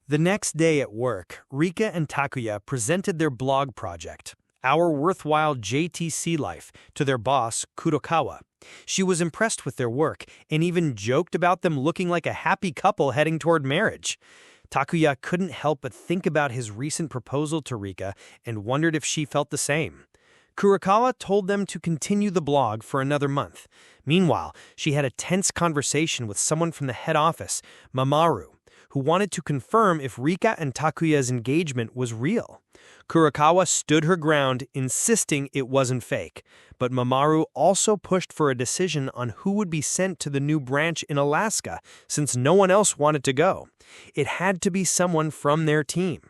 The next day at work, Rika and Takuya presented their blog project, Our Worthwhile JTC Life, to their boss, Kurokawa. She was impressed with their work and even joked about them looking like a happy couple heading toward marriage. Takuya couldn't help but think about his recent proposal to Rika and wondered if she felt the same. Kurokawa told them to continue the blog for another month. Meanwhile, she had a tense conversation with someone from the head office, Mamoru, who wanted to confirm if Rika and Takuya's engagement was real. Kurokawa stood her ground, insisting it wasn't fake, but Mamoru also pushed for a decision on who would be sent to the new branch in Alaska, since no one else wanted to go. It had to be someone from their team.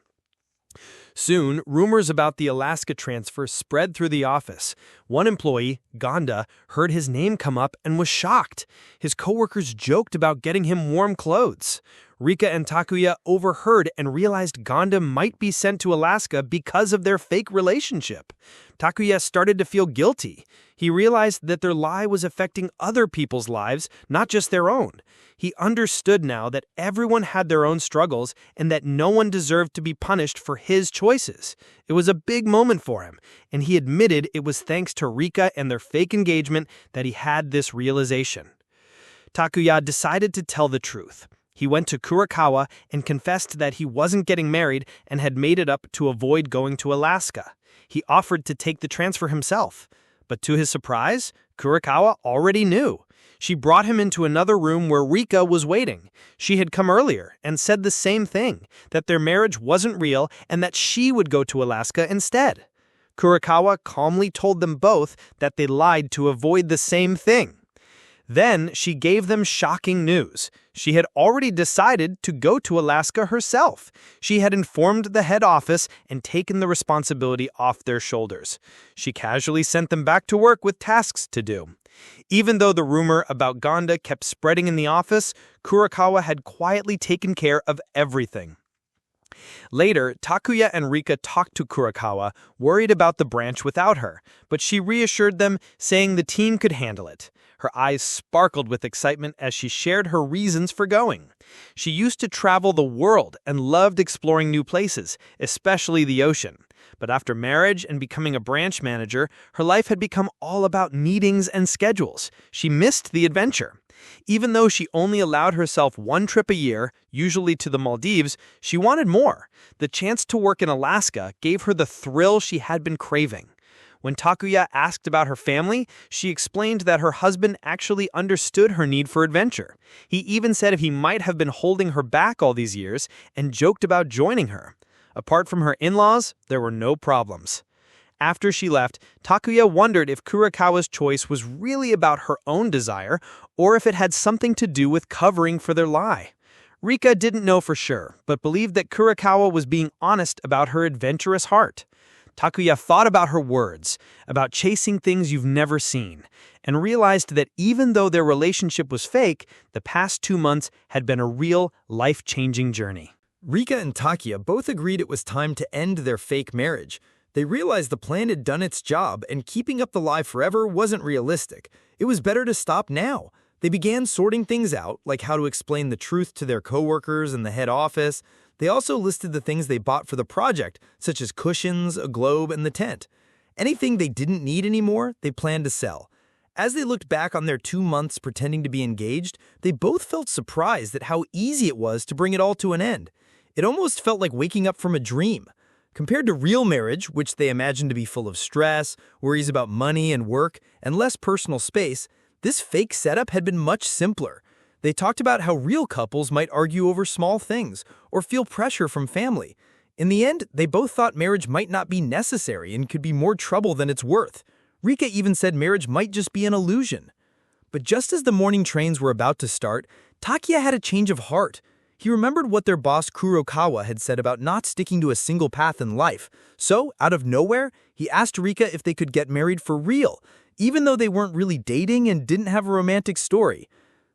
Soon, rumors about the Alaska transfer spread through the office. One employee, Gonda, heard his name come up and was shocked. His coworkers joked about getting him warm clothes. Rika and Takuya overheard and realized Gonda might be sent to Alaska because of their fake relationship. Takuya started to feel guilty. He realized that their lie was affecting other people's lives, not just their own. He understood now that everyone had their own struggles and that no one deserved to be punished for his choices. It was a big moment for him, and he admitted it was thanks to Rika and their fake engagement that he had this realization. Takuya decided to tell the truth. He went to Kurokawa and confessed that he wasn't getting married and had made it up to avoid going to Alaska. He offered to take the transfer himself. But to his surprise, Kurokawa already knew. She brought him into another room where Rika was waiting. She had come earlier and said the same thing, that their marriage wasn't real and that she would go to Alaska instead. Kurokawa calmly told them both that they lied to avoid the same thing. Then she gave them shocking news. She had already decided to go to Alaska herself. She had informed the head office and taken the responsibility off their shoulders. She casually sent them back to work with tasks to do. Even though the rumor about Gonda kept spreading in the office, Kurokawa had quietly taken care of everything. Later, Takuya and Rika talked to Kurokawa, worried about the branch without her, but she reassured them, saying the team could handle it. Her eyes sparkled with excitement as she shared her reasons for going. She used to travel the world and loved exploring new places, especially the ocean. But after marriage and becoming a branch manager, her life had become all about meetings and schedules. She missed the adventure. Even though she only allowed herself one trip a year, usually to the Maldives, she wanted more. The chance to work in Alaska gave her the thrill she had been craving. When Takuya asked about her family, she explained that her husband actually understood her need for adventure. He even said he might have been holding her back all these years and joked about joining her. Apart from her in-laws, there were no problems. After she left, Takuya wondered if Kurokawa's choice was really about her own desire or if it had something to do with covering for their lie. Rika didn't know for sure, but believed that Kurokawa was being honest about her adventurous heart. Takuya thought about her words, about chasing things you've never seen, and realized that even though their relationship was fake, the past 2 months had been a real, life-changing journey. Rika and Takuya both agreed it was time to end their fake marriage. They realized the plan had done its job, and keeping up the lie forever wasn't realistic. It was better to stop now. They began sorting things out, like how to explain the truth to their coworkers in the head office. They also listed the things they bought for the project, such as cushions, a globe, and the tent. Anything they didn't need anymore, they planned to sell. As they looked back on their 2 months pretending to be engaged, they both felt surprised at how easy it was to bring it all to an end. It almost felt like waking up from a dream. Compared to real marriage, which they imagined to be full of stress, worries about money and work, and less personal space, this fake setup had been much simpler. They talked about how real couples might argue over small things or feel pressure from family. In the end, they both thought marriage might not be necessary and could be more trouble than it's worth. Rika even said marriage might just be an illusion. But just as the morning trains were about to start, Takuya had a change of heart. He remembered what their boss Kurokawa had said about not sticking to a single path in life. So, out of nowhere, he asked Rika if they could get married for real, even though they weren't really dating and didn't have a romantic story.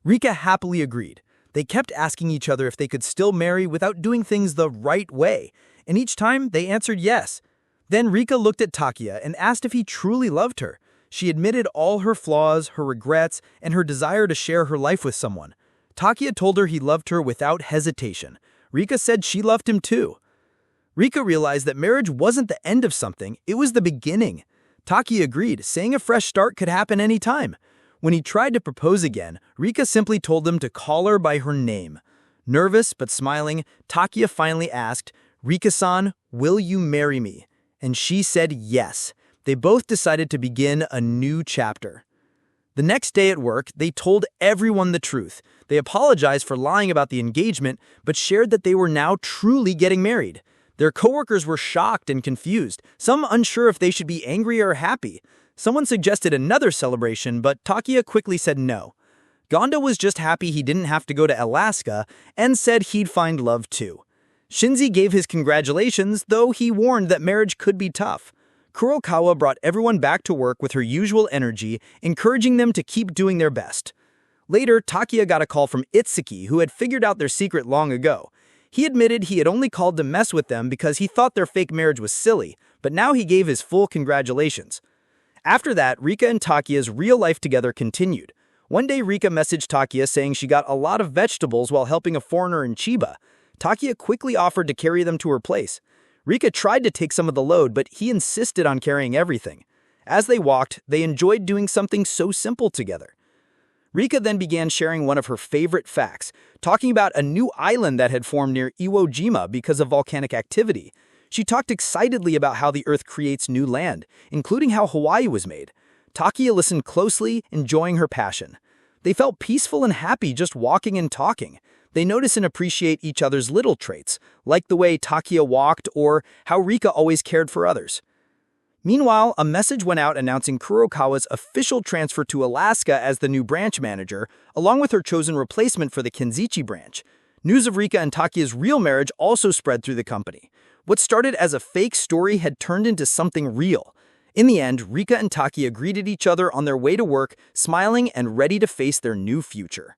Rika happily agreed. They kept asking each other if they could still marry without doing things the right way, and each time they answered yes. Then Rika looked at Takuya and asked if he truly loved her. She admitted all her flaws, her regrets, and her desire to share her life with someone. Takuya told her he loved her without hesitation. Rika said she loved him too. Rika realized that marriage wasn't the end of something, it was the beginning. Taki agreed, saying a fresh start could happen any time. When he tried to propose again, Rika simply told him to call her by her name. Nervous but smiling, Takia finally asked, "Rika-san, will you marry me?" And she said yes. They both decided to begin a new chapter. The next day at work, they told everyone the truth. They apologized for lying about the engagement, but shared that they were now truly getting married. Their coworkers were shocked and confused, some unsure if they should be angry or happy. Someone suggested another celebration, but Takia quickly said no. Gonda was just happy he didn't have to go to Alaska and said he'd find love too. Shinzi gave his congratulations, though he warned that marriage could be tough. Kurokawa brought everyone back to work with her usual energy, encouraging them to keep doing their best. Later, Takia got a call from Itsuki, who had figured out their secret long ago. He admitted he had only called to mess with them because he thought their fake marriage was silly, but now he gave his full congratulations. After that, Rika and Takia's real life together continued. One day, Rika messaged Takia saying she got a lot of vegetables while helping a foreigner in Chiba. Takia quickly offered to carry them to her place. Rika tried to take some of the load, but he insisted on carrying everything. As they walked, they enjoyed doing something so simple together. Rika then began sharing one of her favorite facts, talking about a new island that had formed near Iwo Jima because of volcanic activity. She talked excitedly about how the Earth creates new land, including how Hawaii was made. Takia listened closely, enjoying her passion. They felt peaceful and happy just walking and talking. They notice and appreciate each other's little traits, like the way Takia walked or how Rika always cared for others. Meanwhile, a message went out announcing Kurokawa's official transfer to Alaska as the new branch manager, along with her chosen replacement for the Kenzichi branch. News of Rika and Takia's real marriage also spread through the company. What started as a fake story had turned into something real. In the end, Rika and Takia greeted each other on their way to work, smiling and ready to face their new future.